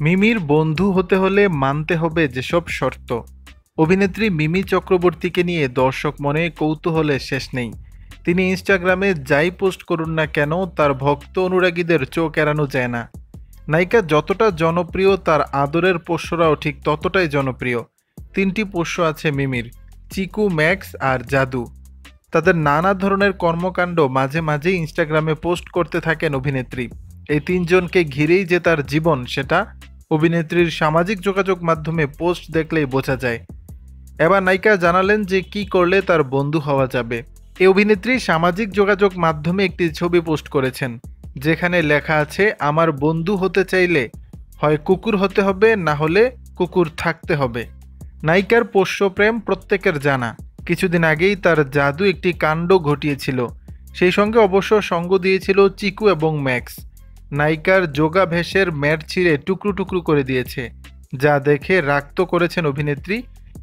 মিমির বন্ধু হতে হলে মানতে হবে যেসব শর্ত। অভিনেত্রী মিমি চক্রবর্তীকে নিয়ে দর্শক মনে কৌতূহলের শেষ নেই। তিনি ইনস্টাগ্রামে যাই পোস্ট করুন না কেন তার ভক্ত অনুরাগীদের চোখ এড়ানো যায় না। নায়িকা যতটা জনপ্রিয় তার আদরের পোষ্যরাও ঠিক ততটাই জনপ্রিয়। তিনটি পোষ্য আছে মিমির: চিকু, ম্যাক্স আর জাদু। তাদের নানা ধরনের কর্মকাণ্ড মাঝে মাঝেই ইনস্টাগ্রামে পোস্ট করতে থাকেন অভিনেত্রী। এই তিনজনকে ঘিরেই যে তার জীবন, সেটা অভিনেত্রীর সামাজিক যোগাযোগ মাধ্যমে পোস্ট দেখলেই বোঝা যায়। এবার নায়িকা জানালেন যে কি করলে তার বন্ধু হওয়া যাবে। এই অভিনেত্রী সামাজিক যোগাযোগ মাধ্যমে একটি ছবি পোস্ট করেছেন, যেখানে লেখা আছে, আমার বন্ধু হতে চাইলে হয় কুকুর হতে হবে, না হলে কুকুর থাকতে হবে। নায়িকার পোষ্য প্রেম প্রত্যেকের জানা। কিছুদিন আগেই তার জাদু একটি কাণ্ড ঘটিয়েছিল। সেই সঙ্গে অবশ্য সঙ্গ দিয়েছিল চিকু এবং ম্যাক্স। নায়িকার যোগাভ্যাসের ম্যাট ছিঁড়ে টুকরো টুকরো করে দিয়েছে, যা দেখে রাগ তো করেছেন অভিনেত্রী,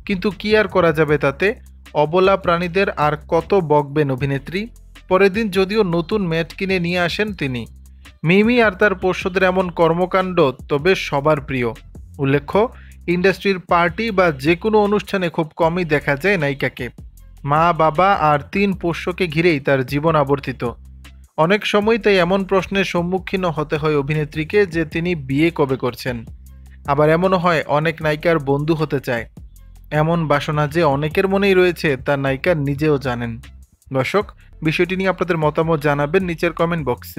কিন্তু কি আর করা যাবে তাতে। অবলা প্রাণীদের আর কত বকবেন অভিনেত্রী। পরের দিন যদিও নতুন ম্যাট কিনে নিয়ে আসেন তিনি। মিমি আর তার পোষ্যদের এমন কর্মকাণ্ড তবে সবার প্রিয়। উল্লেখ্য, ইন্ডাস্ট্রির পার্টি বা যে কোনো অনুষ্ঠানে খুব কমই দেখা যায় নায়িকাকে। মা, বাবা আর তিন পোষ্যকে ঘিরেই তার জীবন আবর্তিত। অনেক সময় তাই এমন প্রশ্নের সম্মুখীন হতে হয় অভিনেত্রীকে যে তিনি বিয়ে কবে করছেন। আবার এমনও হয় অনেক নায়িকার বন্ধু হতে চায়। এমন বাসনা যে অনেকের মনেই রয়েছে তা নায়িকা নিজেও জানেন। দর্শক, বিষয়টি নিয়ে আপনাদের মতামত জানাবেন নিচের কমেন্ট বক্সে।